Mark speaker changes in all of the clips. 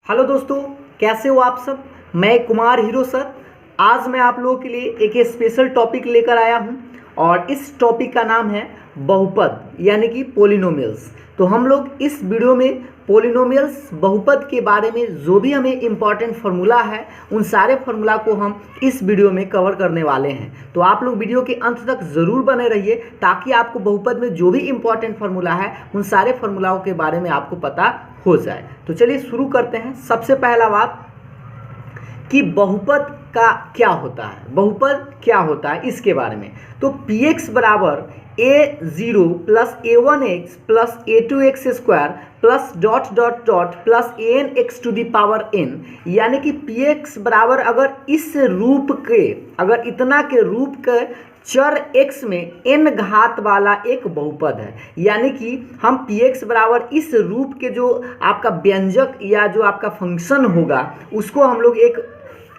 Speaker 1: Hello दोस्तों, कैसे हो आप सब। मैं कुमार हीरो सर। आज मैं आप लोगों के लिए एक स्पेशल टॉपिक लेकर आया हूं और इस टॉपिक का नाम है बहुपद यानी कि पोलिनोमियल्स। तो हम लोग इस वीडियो में पोलिनोमियल्स बहुपद के बारे में जो भी हमें इम्पॉर्टेंट फार्मूला है उन सारे फार्मूला को हम इस वीडियो में कवर करने वाले हैं। तो आप लोग वीडियो के अंत तक ज़रूर बने रहिए ताकि आपको बहुपद में जो भी इम्पॉर्टेंट फार्मूला है उन सारे फार्मूलाओं के बारे में आपको पता हो जाए। तो चलिए शुरू करते हैं। सबसे पहला बात कि बहुपद का क्या होता है, बहुपद क्या होता है इसके बारे में। तो px बराबर a0 plus a1x plus a2x square plus dot dot dot plus an x to the power n, यानी कि px बराबर अगर इस रूप के, अगर इतना के रूप के चर x में n घात वाला एक बहुपद है, यानी कि हम px बराबर इस रूप के जो आपका व्यंजक या जो आपका फंक्शन होगा उसको हम लोग एक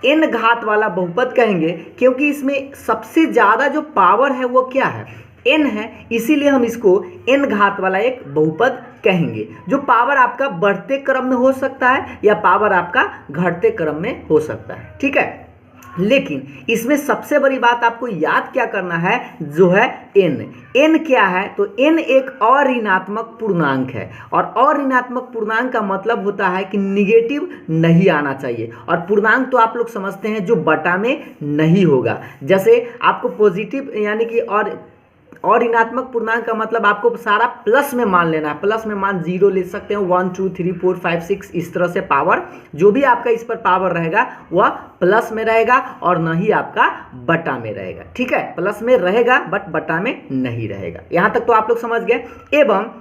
Speaker 1: n घात वाला बहुपद कहेंगे, क्योंकि इसमें सबसे ज़्यादा जो पावर है वो क्या है, n है, इसीलिए हम इसको n घात वाला एक बहुपद कहेंगे। जो पावर आपका बढ़ते क्रम में हो सकता है या पावर आपका घटते क्रम में हो सकता है, ठीक है। लेकिन इसमें सबसे बड़ी बात आपको याद क्या करना है, जो है n क्या है, तो n एक अऋणात्मक पूर्णांक है और अऋणात्मक पूर्णांक का मतलब होता है कि निगेटिव नहीं आना चाहिए। और पूर्णांक तो आप लोग समझते हैं जो बटा में नहीं होगा। जैसे आपको पॉजिटिव यानी कि और ऋणात्मक पूर्णांक का मतलब आपको सारा प्लस में मान लेना है। प्लस में मान 0 ले सकते हैं, 1 2 3 4 5 6 इस तरह से पावर जो भी आपका इस पर पावर रहेगा वह प्लस में रहेगा और न ही आपका बटा में रहेगा, ठीक है। प्लस में रहेगा बट बटा में नहीं रहेगा। यहाँ तक तो आप लोग समझ गए। एवं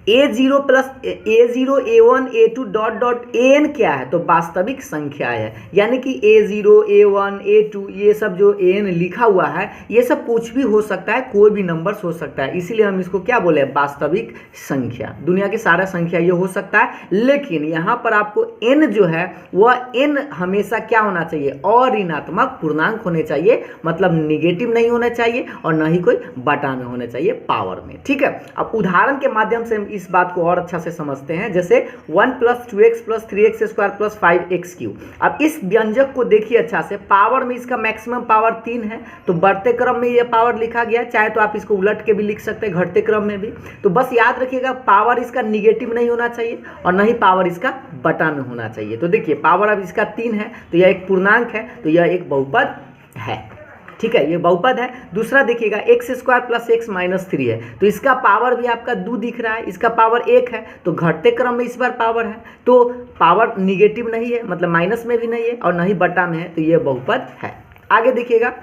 Speaker 1: a0 plus a0 a1 a2 dot dot an क्या है, तो वास्तविक संख्या है, यानी कि a0 a1 a2 ये सब जो an लिखा हुआ है ये सब कुछ भी हो सकता है, कोई भी नंबर्स हो सकता है, इसीलिए हम इसको क्या बोले, वास्तविक संख्या। दुनिया की सारा संख्या ये हो सकता है, लेकिन यहाँ पर आपको n जो है वह n हमेशा क्या होना चाहिए, अऋणात्मक पूर्णांक होने चाहिए, मतलब निगेटिव नहीं होना चाहिए और न ही कोई बटा में होना चाहिए पावर में, ठीक है। अब उदाहरण के माध्यम से इस बात को और अच्छा से समझते हैं। जैसे 1 plus 2x plus 3x square plus 5x cube. अब इस व्यंजक को देखिए अच्छा से, पावर में इसका मैक्सिमम पावर 3 है, तो बढ़ते क्रम में ये पावर लिखा गया, चाहे तो आप इसको उलट के भी लिख सकते हैं, घटते क्रम में भी। तो बस याद रखिएगा पावर इसका निगेटिव नहीं होना चाहिए और न ही पावर इसका बटा में होना चाहिए। तो देखिए पावर अब इसका 3 है तो यह एक पूर्णांक है, तो यह एक बहुपद है, ठीक है, ये बहुपद है। दूसरा देखिएगा x square plus x minus 3 है, तो इसका पावर भी आपका 2 दिख रहा है, इसका पावर 1 है, तो घटते क्रम में इस बार पावर है, तो पावर निगेटिव नहीं है, मतलब माइनस में भी नहीं है और न ही बटा में है, तो ये बहुपद है। आगे देखिएगा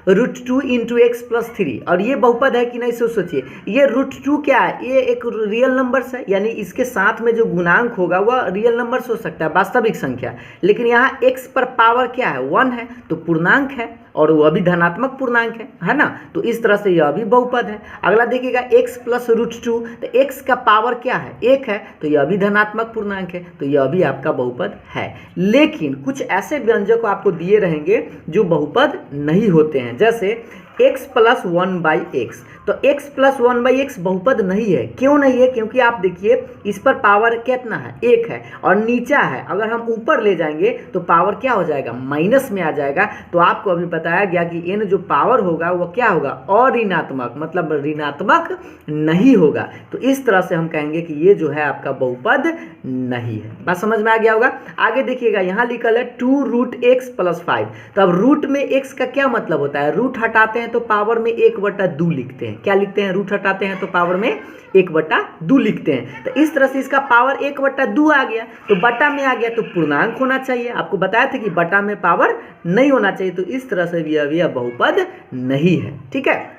Speaker 1: √2 इंटू एक्स प्लस 3, और ये बहुपद है कि नहीं सोचिए। ये √2 क्या है, ये एक रियल नंबर्स है, यानी इसके साथ में जो गुणांक होगा वह रियल नंबर्स हो सकता है, वास्तविक संख्या। लेकिन यहाँ x पर पावर क्या है, 1 है, तो पूर्णांक है और वह भी धनात्मक पूर्णांक है ना, तो इस तरह से यह भी बहुपद है। अगला देखिएगा x प्लस √2, तो x का पावर क्या है, 1 है, तो यह भी धनात्मक पूर्णांक है, तो यह भी आपका बहुपद है। लेकिन कुछ ऐसे व्यंजक आपको दिए रहेंगे जो बहुपद नहीं होते हैं, जैसे x प्लस 1/x, तो x प्लस 1/x बहुपद नहीं है। क्यों नहीं है, क्योंकि आप देखिए इस पर पावर कितना है, 1 है और नीचा है, अगर हम ऊपर ले जाएंगे तो पावर क्या हो जाएगा, माइनस में आ जाएगा। तो आपको अभी बताया गया कि n जो पावर होगा वो क्या होगा, अऋणात्मक, मतलब ऋणात्मक नहीं होगा। तो इस तरह से हम कहेंगे कि ये जो है आपका बहुपद नहीं है। बात समझ में आ गया होगा। आगे देखिएगा यहाँ लिखल है 2√x प्लस 5, तो अब रूट में x का क्या मतलब होता है, रूट हटाते हैं तो पावर में 1/2 लिखते हैं। क्या लिखते हैं, रूट हटाते हैं तो पावर में 1/2 लिखते हैं। तो इस तरह से इसका पावर 1/2 आ गया, तो बटा में आ गया, तो पूर्णांक होना चाहिए। आपको बताया था कि बटा में पावर नहीं होना चाहिए, तो इस तरह से भी यह बहुपद नहीं है, ठीक है।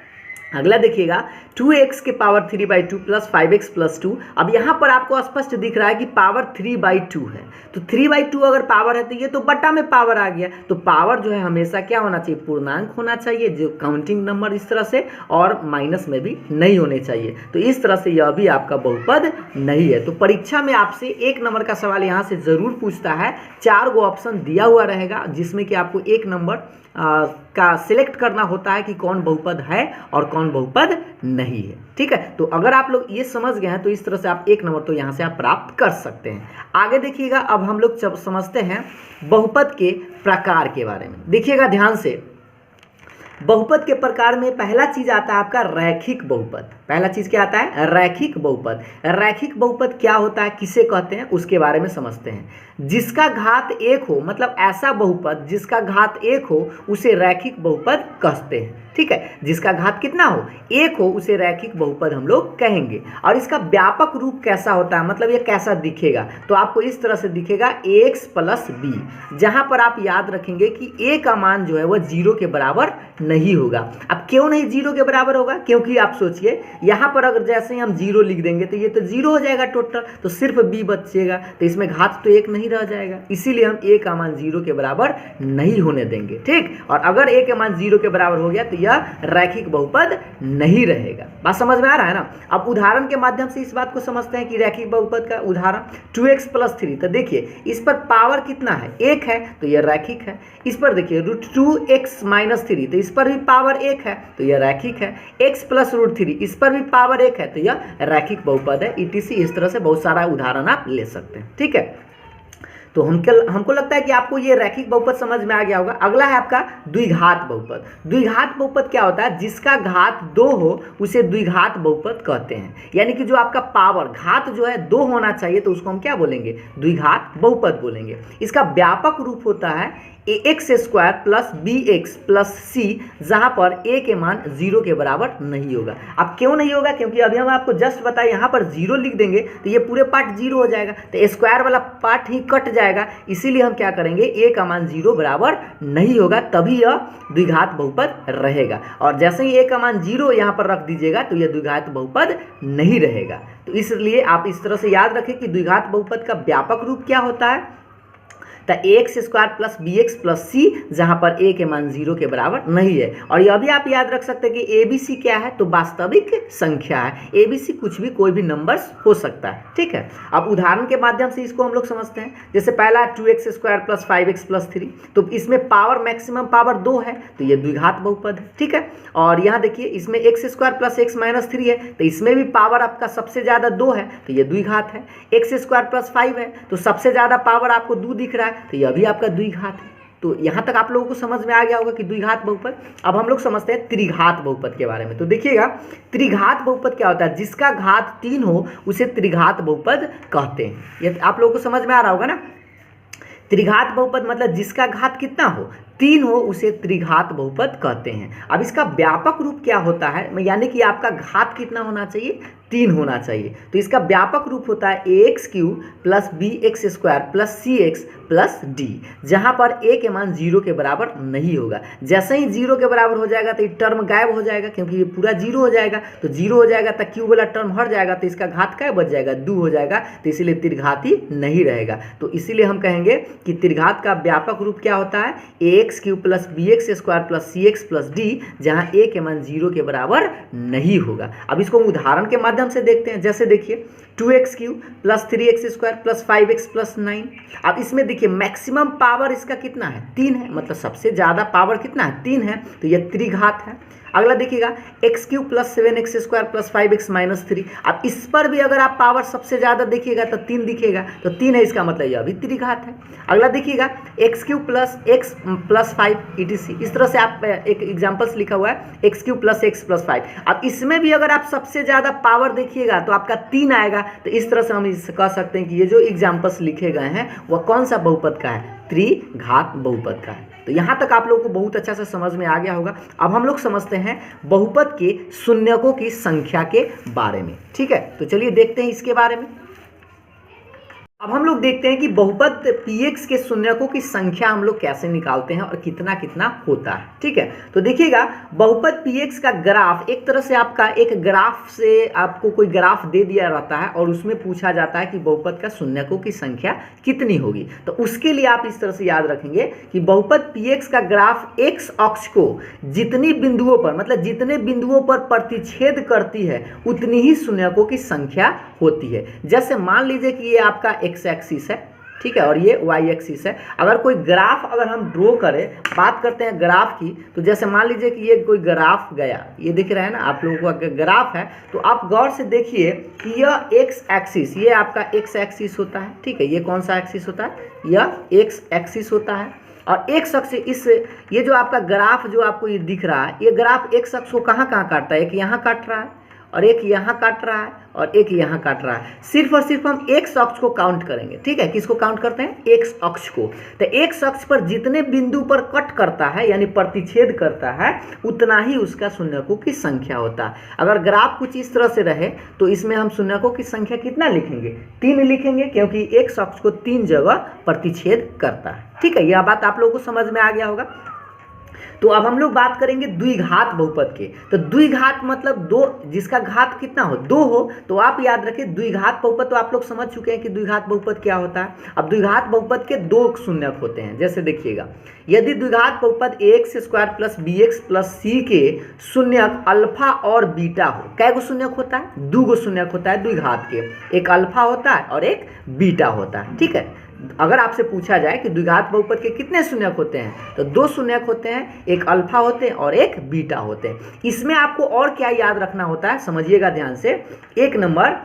Speaker 1: अगला देखिएगा 2x के पावर 3/2 प्लस 5x प्लस 2। अब यहाँ पर आपको स्पष्ट दिख रहा है कि पावर 3/2 है, तो 3/2 अगर पावर है तो ये तो बटा में पावर आ गया। तो पावर जो है हमेशा क्या होना चाहिए, पूर्णांक होना चाहिए, जो काउंटिंग नंबर इस तरह से, और माइनस में भी नहीं होने चाहिए। तो इस तरह से यह भी आपका बहुपद नहीं है। तो परीक्षा में आपसे 1 नंबर का सवाल यहाँ से ज़रूर पूछता है, 4 गो ऑप्शन दिया हुआ रहेगा जिसमें कि आपको 1 नंबर का सिलेक्ट करना होता है कि कौन बहुपद है और कौन बहुपद नहीं है। ठीक है, तो अगर आप लोग ये समझ गए हैं तो इस तरह से आप 1 नंबर तो यहाँ से आप प्राप्त कर सकते हैं। आगे देखिएगा, अब हम लोग जब समझते हैं बहुपद के प्रकार के बारे में। देखिएगा ध्यान से, बहुपद के प्रकार में पहला चीज आता है आपका रैखिक बहुपद। पहला चीज क्या आता है? रैखिक बहुपद। रैखिक बहुपद क्या होता है, किसे कहते हैं, उसके बारे में समझते हैं। जिसका घात 1 हो, मतलब ऐसा बहुपद जिसका घात 1 हो उसे रैखिक बहुपद कहते हैं। ठीक है, जिसका घात कितना हो? 1 हो, उसे रैखिक बहुपद हम लोग कहेंगे। और इसका व्यापक रूप कैसा होता है, मतलब ये कैसा दिखेगा, तो आपको इस तरह से दिखेगा ax प्लस b, जहां पर आप याद रखेंगे कि a का मान जो है वह 0 के बराबर नहीं होगा। अब क्यों नहीं 0 के बराबर होगा? क्योंकि आप सोचिए, यहाँ पर अगर जैसे ही हम 0 लिख देंगे तो ये तो 0 हो जाएगा टोटल, तो सिर्फ b बचेगा, तो इसमें घात तो 1 नहीं रह जाएगा, इसीलिए हम a का मान 0 के बराबर नहीं होने देंगे। ठीक, और अगर a का मान 0 के बराबर हो गया तो यह रैखिक बहुपद नहीं रहेगा। बात समझ में आ रहा है ना? अब उदाहरण के माध्यम से इस बात को समझते हैं कि रैखिक बहुपद का उदाहरण 2x प्लस 3, तो देखिए इस पर पावर कितना है? 1 है, तो यह रैखिक है। इस पर देखिए √2x माइनस 3, तो इस पर भी पावर 1 है, तो यह रैखिक है। x प्लस √3, इस पर भी पावर 1 है, तो यह रैखिक बहुपद है। etc इस तरह से बहुत सारा उदाहरण आप ले सकते हैं। ठीक है, तो हमको लगता है कि आपको ये रैखिक बहुपद समझ में आ गया होगा। अगला है आपका द्विघात बहुपद। द्विघात बहुपद क्या होता है? जिसका घात 2 हो उसे द्विघात बहुपद कहते हैं। यानी कि जो आपका पावर घात जो है 2 होना चाहिए, तो उसको हम क्या बोलेंगे? द्विघात बहुपद बोलेंगे। इसका व्यापक रूप होता है ax² plus bx plus c, जहां पर a के मान 0 के बराबर नहीं होगा। अब क्यों नहीं होगा? क्योंकि अभी हम आपको जस्ट बताए, यहाँ पर 0 लिख देंगे तो ये पूरे पार्ट 0 हो जाएगा, तो स्क्वायर वाला पार्ट ही कट जाएगा। इसीलिए हम क्या करेंगे, a का मान 0 बराबर नहीं होगा, तभी यह द्विघात बहुपद रहेगा। और जैसे ही a का मान 0 यहाँ पर रख दीजिएगा तो यह द्विघात बहुपद नहीं रहेगा। तो इसलिए आप इस तरह से याद रखें कि द्विघात बहुपद का व्यापक रूप क्या होता है, तो ax² plus bx plus c, जहां पर a के मान 0 के बराबर नहीं है। और यह भी आप याद रख सकते हैं कि abc क्या है, तो वास्तविक संख्या है। abc कुछ भी, कोई भी नंबर्स हो सकता है। ठीक है, अब उदाहरण के माध्यम से इसको हम लोग समझते हैं। जैसे पहला 2x² प्लस 5x प्लस 3, तो इसमें पावर मैक्सिमम पावर 2 है, तो ये द्विघात बहुपद है। ठीक है, और यहाँ देखिए इसमें x² प्लस x माइनस 3 है, तो इसमें भी पावर आपका सबसे ज़्यादा 2 है, तो ये द्विघात है। x² प्लस 5 है, तो सबसे ज़्यादा पावर आपको 2 दिख रहा है, तो यह भी आपका द्विघात है। तो यहाँ तक आप लोगों को समझ में आ गया होगा कि द्विघात बहुपद। अब हम लोग समझते हैं त्रिघात बहुपद के बारे में। तो देखिएगा, त्रिघात बहुपद क्या होता है? जिसका घात 3 हो उसे त्रिघात बहुपद कहते हैं। ये आप लोगों को समझ में आ रहा होगा ना? त्रिघात बहुपद मतलब जिसका घात कितना हो? 3 हो, उसे त्रिघात बहुपद कहते हैं। अब इसका व्यापक रूप क्या होता है, यानी कि आपका घात कितना होना चाहिए? 3 होना चाहिए। तो इसका व्यापक रूप होता है ax³ plus bx² plus cx plus d, जहां पर a के मान 0 के बराबर नहीं होगा। जैसे ही 0 के बराबर हो जाएगा तो ये टर्म गायब हो जाएगा, क्योंकि ये पूरा 0 हो जाएगा। तो 0 हो जाएगा तो क्यू वाला टर्म हट जाएगा, तो इसका घात क्या बच जाएगा? 2 हो जाएगा, तो इसीलिए त्रिघाती नहीं रहेगा। तो इसीलिए हम कहेंगे कि त्रिघात का व्यापक रूप क्या होता है? ax³ plus bx² plus cx plus d, जहां a के मान 0 के बराबर नहीं होगा। अब इसको उदाहरण के माध्यम से देखते हैं। जैसे देखिए 2x³ plus 3x² plus 5x plus 9। अब इसमें देखिए मैक्सिमम पावर इसका कितना है? 3 है, मतलब सबसे ज़्यादा पावर कितना है? 3 है, तो यह त्रिघात है। अगला देखिएगा x³ plus 7x² plus 5x minus 3। अब इस पर भी अगर आप पावर सबसे ज़्यादा देखिएगा तो 3 दिखेगा, तो 3 है, इसका मतलब यह भी त्रिघात है। अगला देखिएगा x³ plus x plus 5 etc। इस तरह से आप एक एग्जाम्पल्स लिखा हुआ है x³ प्लस x प्लस 5। अब इसमें भी अगर आप सबसे ज़्यादा पावर देखिएगा तो आपका 3 आएगा। तो इस तरह से हम इसे कह सकते हैं कि ये जो एग्जाम्पल्स लिखे गए हैं वह कौन सा बहुपद का है? त्रिघात बहुपद का है। तो यहाँ तक आप लोगों को बहुत अच्छा से समझ में आ गया होगा। अब हम लोग समझते हैं बहुपद के शून्यकों की संख्या के बारे में। ठीक है, तो चलिए देखते हैं इसके बारे में। अब हम लोग देखते हैं कि बहुपद px के शून्यकों की संख्या हम लोग कैसे निकालते हैं और कितना कितना होता है। ठीक है, तो देखिएगा बहुपद px का ग्राफ एक तरह से आपका एक ग्राफ से आपको कोई ग्राफ दे दिया रहता है और उसमें पूछा जाता है कि बहुपद का शून्यकों की संख्या कितनी होगी। तो उसके लिए आप इस तरह से याद रखेंगे कि बहुपद px का ग्राफ x अक्ष को जितनी बिंदुओं पर, मतलब जितने बिंदुओं पर प्रतिच्छेद करती है उतनी ही शून्यकों की संख्या होती है। जैसे मान लीजिए कि ये आपका x एक्सिस है, ठीक है, और ये वाई एक्सिस है। अगर कोई ग्राफ अगर हम ड्रॉ करें, बात करते हैं ग्राफ की, तो जैसे मान लीजिए कि ये कोई ग्राफ गया, ये दिख रहा है ना आप लोगों को, अगर ग्राफ है तो आप गौर से देखिए कि यह एक्स एक्सिस, ये आपका एक्स एक्सिस होता है, ठीक है, ये कौन सा एक्सिस होता है, यह एक्स एक्सिस होता है। और एक्स अक्ष इस, ये जो आपका ग्राफ जो आपको ये दिख रहा है, ये ग्राफ एक्स अक्ष को कहाँ कहाँ काटता है, एक यहाँ काट रहा है और एक यहाँ काट रहा है और एक यहाँ काट रहा है। सिर्फ और सिर्फ हम एक्स अक्ष को काउंट करेंगे, ठीक है, किसको काउंट करते हैं, एक्स अक्ष को। तो एक्स अक्ष पर जितने बिंदु पर कट करता है यानी प्रतिच्छेद करता है, उतना ही उसका शून्यकों की संख्या होता है। अगर ग्राफ कुछ इस तरह से रहे तो इसमें हम शून्यकों की संख्या कितना लिखेंगे, 3 लिखेंगे, क्योंकि एक्स अक्ष को 3 जगह प्रतिच्छेद करता है, ठीक है। यह बात आप लोगों को समझ में आ गया होगा। तो अब हम लोग बात करेंगे द्विघात बहुपद के। तो द्विघात मतलब दो, जिसका घात कितना हो, 2 हो, तो आप याद रखें द्विघात बहुपद। तो आप लोग समझ चुके हैं कि द्विघात बहुपद क्या होता है। अब द्विघात बहुपद के 2 शून्यक होते हैं। जैसे देखिएगा, यदि द्विघात बहुपद ax² plus bx plus c के शून्यक अल्फा और बीटा हो, कै गो शून्यक होता है, 2 गो शून्यक होता है द्विघात के, एक अल्फा होता है और एक बीटा होता है, ठीक है। अगर आपसे पूछा जाए कि द्विघात बहुपद के कितने शून्यक होते हैं, तो 2 शून्यक होते हैं, एक अल्फा होते हैं और एक बीटा होते हैं। इसमें आपको और क्या याद रखना होता है, समझिएगा ध्यान से। 1 नंबर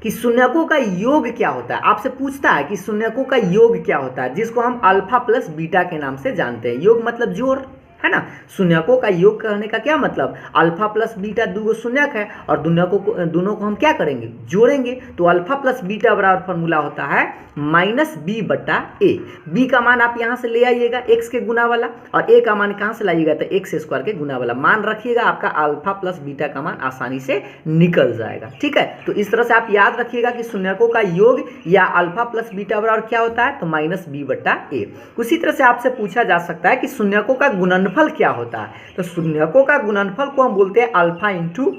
Speaker 1: कि शून्यकों का योग क्या होता है। आपसे पूछता है कि शून्यकों का योग क्या होता है, जिसको हम अल्फा प्लस बीटा के नाम से जानते हैं। योग मतलब जोड़, है ना। शून्यकों का योग करने का क्या मतलब, अल्फा प्लस बीटा 2 गो शून्यक है और दोनों को हम क्या करेंगे, जोड़ेंगे। तो अल्फा प्लस बीटा बराबर फॉर्मूला होता है -b/a। b का मान आप यहाँ से ले आइएगा x के गुना वाला, और a का मान कहाँ से लाइएगा, तो x² के गुना वाला मान रखिएगा, आपका अल्फा प्लस बीटा का मान आसानी से निकल जाएगा, ठीक है। तो इस तरह से आप याद रखिएगा कि शून्यकों का योग या अल्फा प्लस बीटा बराबर क्या होता है, तो -b/a। उसी तरह से आपसे पूछा जा सकता है कि शून्यकों का गुणनफल क्या होता है। तो शून्यकों का गुणनफल को हम बोलते हैं अल्फा इंटू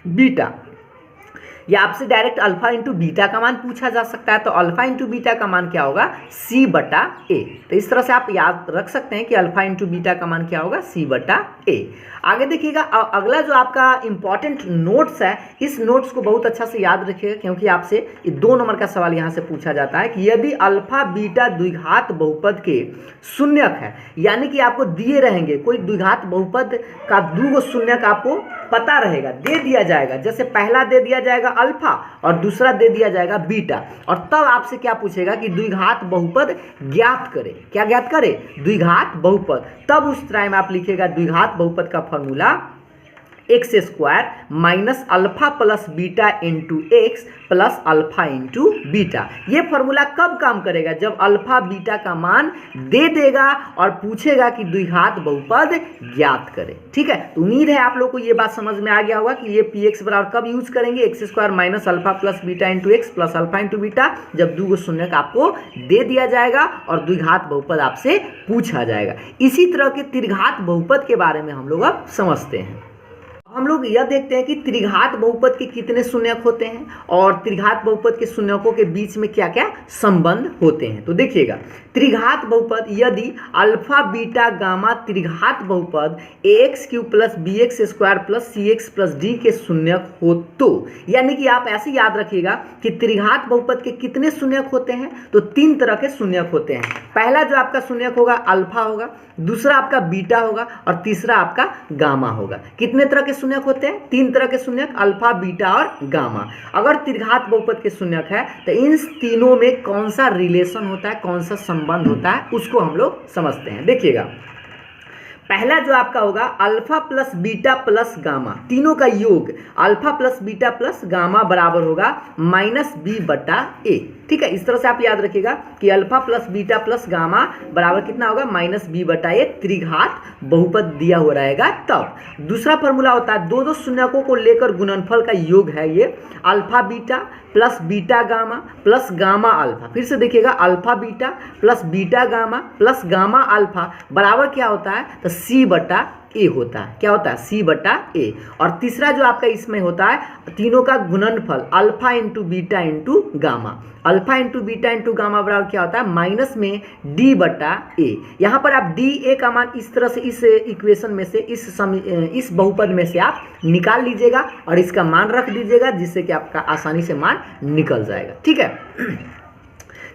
Speaker 1: बीटा, या आपसे डायरेक्ट अल्फा इंटू बीटा का मान पूछा जा सकता है। तो अल्फा इंटू बीटा का मान क्या होगा, c/a। तो इस तरह से आप याद रख सकते हैं कि अल्फा इंटू बीटा का मान क्या होगा, c/a। आगे देखिएगा, अगला जो आपका इंपॉर्टेंट नोट्स है, इस नोट्स को बहुत अच्छा से याद रखिएगा, क्योंकि आपसे 2 नंबर का सवाल यहाँ से पूछा जाता है कि यदि अल्फा बीटा द्विघात बहुपद के शून्यक है, यानी कि आपको दिए रहेंगे कोई द्विघात बहुपद का 2 गो शून्यक आपको पता रहेगा, दे दिया जाएगा। जैसे पहला दे दिया जाएगा अल्फा और दूसरा दे दिया जाएगा बीटा, और तब आपसे क्या पूछेगा कि द्विघात बहुपद ज्ञात करे। क्या ज्ञात करे, द्विघात बहुपद। तब उस टाइम आप लिखेगा द्विघात बहुपद का formula x² minus alpha plus beta into x plus alpha into beta. ये फॉर्मूला कब काम करेगा, जब अल्फा बीटा का मान दे देगा और पूछेगा कि द्विघात बहुपद ज्ञात करे, ठीक है। तो उम्मीद है आप लोग को ये बात समझ में आ गया होगा कि ये px बराबर कब यूज करेंगे, x² minus alpha plus beta into x plus alpha into beta, जब 2 गो शून्यक आपको दे दिया जाएगा और द्विघात बहुपद आपसे पूछा जाएगा। इसी तरह के त्रिघात बहुपद के बारे में हम लोग अब समझते हैं। हम लोग यह देखते हैं कि त्रिघात बहुपद के कितने शून्यक होते हैं और त्रिघात बहुपद के शून्यकों के बीच में क्या क्या संबंध होते हैं। तो देखिएगा, त्रिघात बहुपद यदि अल्फा बीटा गामा त्रिघात बहुपद ax³ plus bx² plus cx plus d के शून्यक हो, तो यानी कि आप ऐसे याद रखिएगा कि त्रिघात बहुपद के कितने शून्यक होते हैं, तो 3 तरह के शून्यक होते हैं। पहला जो आपका शून्यक होगा अल्फा होगा, दूसरा आपका बीटा होगा और तीसरा आपका गामा होगा। कितने तरह के शून्यक होते हैं, 3 तरह के शून्यक, अल्फा बीटा और गामा। अगर त्रिघात बहुपद के शून्यक है तो इन तीनों में कौन सा रिलेशन होता है, कौन सा संबंध होता है, उसको हम लोग समझते हैं। देखिएगा, पहला जो आपका होगा alpha plus beta plus gamma, तीनों का योग alpha plus beta plus gamma बराबर होगा -b/a, ठीक है। इस तरह से आप याद रखिएगा कि alpha plus beta plus gamma बराबर कितना होगा, -b/a। त्रिघात बहुपद दिया हो रहेगा तब। दूसरा फॉर्मूला होता है 2 शून्यकों को लेकर गुणनफल का योग है ये alpha beta plus beta gamma plus gamma alpha. फिर से देखिएगा, alpha beta plus beta gamma plus gamma alpha बराबर क्या होता है, तो c/a होता है। क्या होता है, c/a। और तीसरा जो आपका इसमें होता है तीनों का गुणनफल alpha into beta into gamma. Alpha into beta into gamma बराबर क्या होता है, माइनस में d/a। यहाँ पर आप d/a का मान इस तरह से इस इक्वेशन में से इस बहुपद में से आप निकाल लीजिएगा और इसका मान रख दीजिएगा, जिससे कि आपका आसानी से मान निकल जाएगा, ठीक है।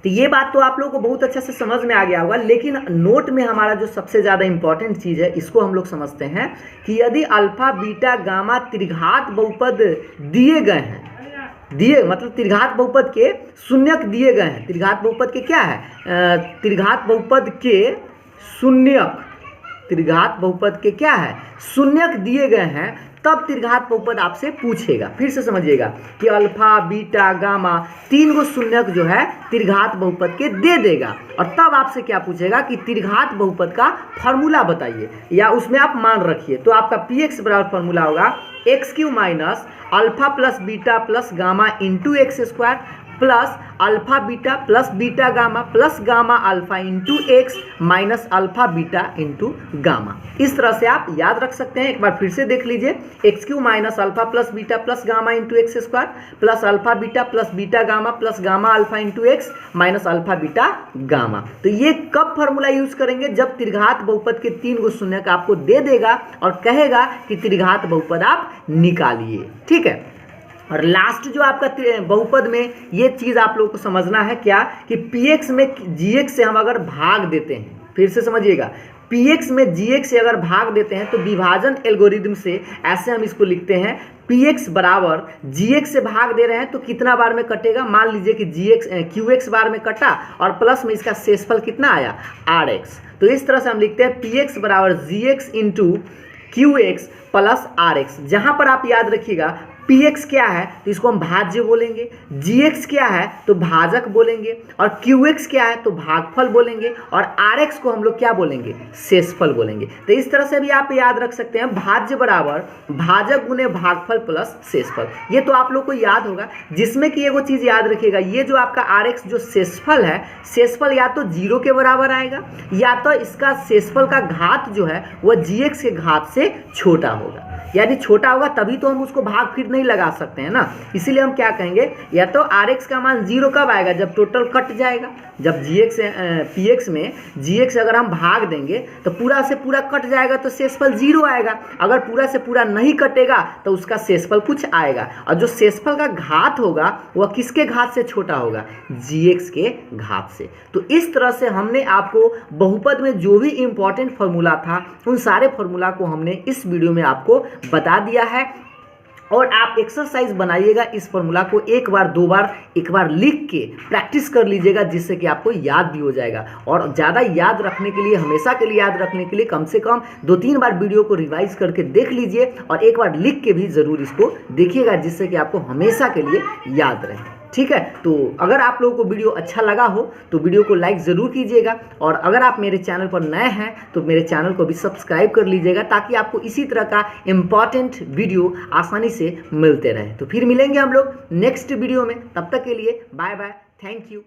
Speaker 1: तो ये बात तो आप लोगों को बहुत अच्छा से समझ में आ गया होगा, लेकिन नोट में हमारा जो सबसे ज़्यादा इंपॉर्टेंट चीज़ है इसको हम लोग समझते हैं कि यदि अल्फा बीटा गामा त्रिघात बहुपद दिए गए हैं, मतलब त्रिघात बहुपद के शून्यक दिए गए हैं। त्रिघात बहुपद के क्या है, त्रिघात बहुपद के शून्यक, त्रिघात बहुपद के क्या है, शून्यक दिए गए हैं, तब त्रिघात बहुपद आपसे पूछेगा। फिर से समझिएगा कि अल्फा बीटा गामा 3 गो शून्यक जो है त्रिघात बहुपद के दे देगा, और तब आपसे क्या पूछेगा कि त्रिघात बहुपद का फॉर्मूला बताइए, या उसमें आप मान रखिए। तो आपका px बराबर फॉर्मूला होगा x³ minus alpha plus beta plus gamma into x square plus alpha beta plus beta gamma plus gamma alpha into x minus alpha beta into gamma. इस तरह से आप याद रख सकते हैं। एक बार फिर से देख लीजिए, x³ minus alpha plus beta plus gamma into x square plus alpha beta plus beta gamma plus gamma alpha into x minus alpha beta gamma. तो ये कब फॉर्मूला यूज करेंगे, जब त्रिघात बहुपद के 3 गो शून्यक आपको दे देगा और कहेगा कि त्रिघात बहुपद आप निकालिए। ठीक है, और लास्ट जो आपका बहुपद में ये चीज़ आप लोगों को समझना है क्या, कि px में gx से हम अगर भाग देते हैं, फिर से समझिएगा, px में gx से अगर भाग देते हैं तो विभाजन एल्गोरिदम से ऐसे हम इसको लिखते हैं, px बराबर gx से भाग दे रहे हैं तो कितना बार में कटेगा, मान लीजिए कि qx बार में कटा और प्लस में इसका शेषफल कितना आया rx। तो इस तरह से हम लिखते हैं px बराबर gx into qx plus rx। जहाँ पर आप याद रखिएगा px क्या है तो इसको हम भाज्य बोलेंगे, gx क्या है तो भाजक बोलेंगे, और qx क्या है तो भागफल बोलेंगे, और rx को हम लोग क्या बोलेंगे, शेषफल बोलेंगे। तो इस तरह से भी आप याद रख सकते हैं, भाज्य बराबर भाजक गुने भागफल प्लस शेषफल। ये तो आप लोग को याद होगा, जिसमें कि एगो चीज़ याद रखिएगा, ये जो आपका rx जो शेषफल है, शेषफल या तो 0 के बराबर आएगा या तो इसका शेषफल का घात जो है वह gx के घात से छोटा होगा, यानी छोटा होगा तभी तो हम उसको भाग फिर नहीं लगा सकते हैं ना। इसीलिए हम क्या कहेंगे, या तो rx का मान 0 कब आएगा, जब टोटल कट जाएगा, जब px में gx अगर हम भाग देंगे तो पूरा से पूरा कट जाएगा तो शेषफल 0 आएगा। अगर पूरा से पूरा नहीं कटेगा तो उसका शेषफल कुछ आएगा, और जो शेषफल का घात होगा वह किसके घात से छोटा होगा, gx के घात से। तो इस तरह से हमने आपको बहुपद में जो भी इम्पोर्टेंट फार्मूला था उन सारे फार्मूला को हमने इस वीडियो में आपको बता दिया है, और आप एक्सरसाइज बनाइएगा इस फार्मूला को एक बार दो बार एक बार लिख के प्रैक्टिस कर लीजिएगा, जिससे कि आपको याद भी हो जाएगा। और ज़्यादा याद रखने के लिए, हमेशा के लिए याद रखने के लिए कम से कम 2-3 बार वीडियो को रिवाइज करके देख लीजिए, और एक बार लिख के भी ज़रूर इसको देखिएगा, जिससे कि आपको हमेशा के लिए याद रहे। ठीक है, तो अगर आप लोगों को वीडियो अच्छा लगा हो तो वीडियो को लाइक ज़रूर कीजिएगा, और अगर आप मेरे चैनल पर नए हैं तो मेरे चैनल को भी सब्सक्राइब कर लीजिएगा, ताकि आपको इसी तरह का इम्पॉर्टेंट वीडियो आसानी से मिलते रहे। तो फिर मिलेंगे हम लोग नेक्स्ट वीडियो में, तब तक के लिए बाय बाय, थैंक यू।